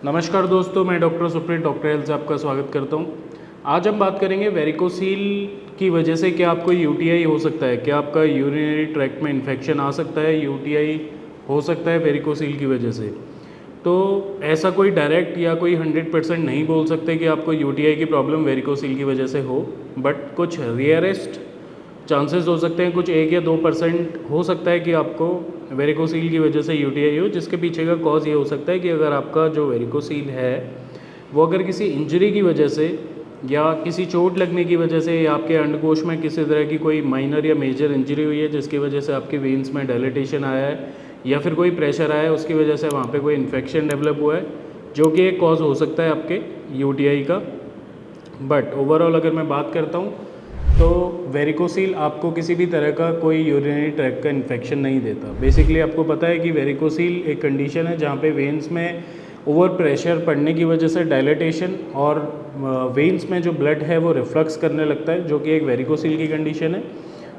नमस्कार दोस्तों, मैं डॉक्टर सुप्रीत डॉक्टर हेल्थ से आपका स्वागत करता हूं। आज हम बात करेंगे वेरिकोसील की वजह से क्या आपको यूटीआई हो सकता है, क्या आपका यूरिनरी ट्रैक्ट में इन्फेक्शन आ सकता है, यूटीआई हो सकता है वेरिकोसील की वजह से। तो ऐसा कोई डायरेक्ट या कोई 100% नहीं बोल सकते कि आपको यूटीआई की प्रॉब्लम वेरिकोसील की वजह से हो, बट कुछ रियरेस्ट चांसेस हो सकते हैं, कुछ 1 या 2% हो सकता है कि आपको वेरिकोसील की वजह से यूटीआई हो, जिसके पीछे का कॉज ये हो सकता है कि अगर आपका जो वेरिकोसील है वो अगर किसी इंजरी की वजह से या किसी चोट लगने की वजह से या आपके अंडकोश में किसी तरह की कोई माइनर या मेजर इंजरी हुई है जिसकी वजह से आपके वेन्स में डायलेटेशन आया है या फिर कोई प्रेशर आया है, उसकी वजह से वहाँ पे कोई इन्फेक्शन डेवलप हुआ है, जो कि एक कॉज हो सकता है आपके यूटीआई का। बट ओवरऑल अगर मैं बात करता हूँ तो वेरिकोसील आपको किसी भी तरह का कोई यूरिनरी ट्रैक्ट का इन्फेक्शन नहीं देता। बेसिकली आपको पता है कि वेरिकोसील एक कंडीशन है जहाँ पे वेन्स में ओवर प्रेशर पड़ने की वजह से डायलेटेशन और वेन्स में जो ब्लड है वो रिफ्लक्स करने लगता है, जो कि एक वेरिकोसील की कंडीशन है।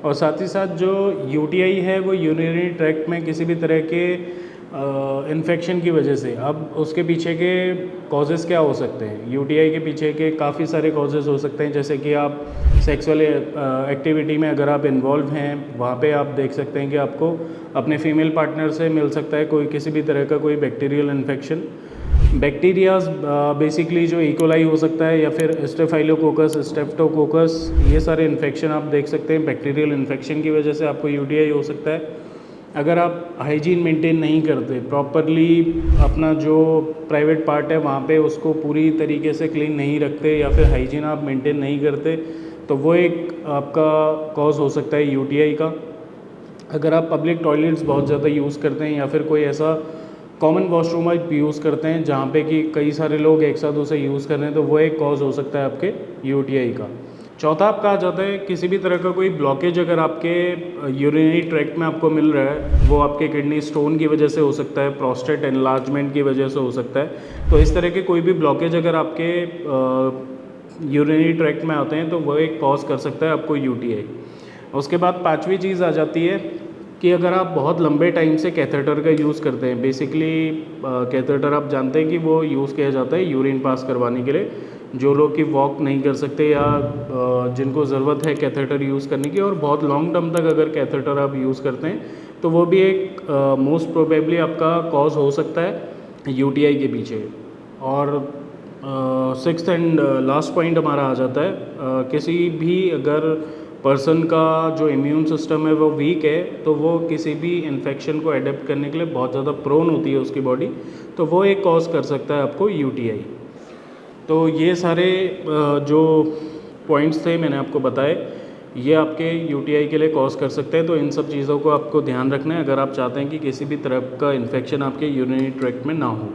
और साथ ही साथ जो यूटीआई है वो यूरिनरी ट्रैक्ट में किसी भी तरह के इन्फेक्शन की वजह से। अब उसके पीछे के कॉजेज़ क्या हो सकते हैं? यूटीआई के पीछे के काफ़ी सारे कॉजेज़ हो सकते हैं, जैसे कि आप सेक्सुअल एक्टिविटी में अगर आप इन्वॉल्व हैं, वहाँ पे आप देख सकते हैं कि आपको अपने फीमेल पार्टनर से मिल सकता है कोई किसी भी तरह का कोई बैक्टीरियल इन्फेक्शन। बैक्टीरियाज बेसिकली जो इकोलाई हो सकता है या फिर स्टेफाइलोकोकस, स्टेप्टोकोकस, ये सारे इन्फेक्शन आप देख सकते हैं। बैक्टीरियल इन्फेक्शन की वजह से आपको यूटीआई हो सकता है। अगर आप हाइजीन मेंटेन नहीं करते प्रॉपरली, अपना जो प्राइवेट पार्ट है वहाँ पे उसको पूरी तरीके से क्लीन नहीं रखते या फिर हाइजीन आप मेंटेन नहीं करते, तो वो एक आपका कॉज हो सकता है यूटीआई का। अगर आप पब्लिक टॉयलेट्स बहुत ज़्यादा यूज़ करते हैं या फिर कोई ऐसा कॉमन वॉशरूम आप यूज़ करते हैं जहाँ पे कि कई सारे लोग एक साथ उसे यूज़ कर रहे हैं, तो वो एक कॉज हो सकता है आपके यूटीआई का। चौथा आपका आ जाता है किसी भी तरह का कोई ब्लॉकेज अगर आपके यूरिनरी ट्रैक्ट में आपको मिल रहा है, वो आपके किडनी स्टोन की वजह से हो सकता है, प्रोस्टेट एनलार्जमेंट की वजह से हो सकता है। तो इस तरह के कोई भी ब्लॉकेज अगर आपके यूरिनरी ट्रैक्ट में आते हैं तो वो एक कॉज कर सकता है आपको यूटीआई। उसके बाद पांचवी चीज़ आ जाती है कि अगर आप बहुत लंबे टाइम से कैथेटर का यूज़ करते हैं। बेसिकली कैथेटर आप जानते हैं कि वो यूज़ किया जाता है यूरिन पास करवाने के लिए। जो लोग कि वॉक नहीं कर सकते या जिनको ज़रूरत है कैथेटर यूज़ करने की, और बहुत लॉन्ग टर्म तक अगर कैथेटर आप यूज़ करते हैं, तो वो भी एक मोस्ट प्रोबेबली आपका कॉज हो सकता है यूटीआई के पीछे। और सिक्स्थ एंड लास्ट पॉइंट हमारा आ जाता है किसी भी अगर पर्सन का जो इम्यून सिस्टम है वो वीक है, तो वो किसी भी इन्फेक्शन को अडेप्ट करने के लिए बहुत ज़्यादा प्रोन होती है उसकी बॉडी, तो वो एक कॉज कर सकता है आपको यूटीआई। तो ये सारे जो पॉइंट्स थे मैंने आपको बताए, ये आपके यूटीआई के लिए कॉज कर सकते हैं। तो इन सब चीज़ों को आपको ध्यान रखना है अगर आप चाहते हैं कि किसी भी तरह का इन्फेक्शन आपके यूरिनरी ट्रैक्ट में ना हो।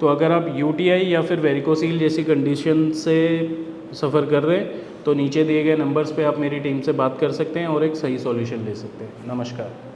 तो अगर आप यूटीआई या फिर वेरिकोसील जैसी कंडीशन से सफ़र कर रहे हैं, तो नीचे दिए गए नंबर्स पे आप मेरी टीम से बात कर सकते हैं और एक सही सॉल्यूशन ले सकते हैं। नमस्कार।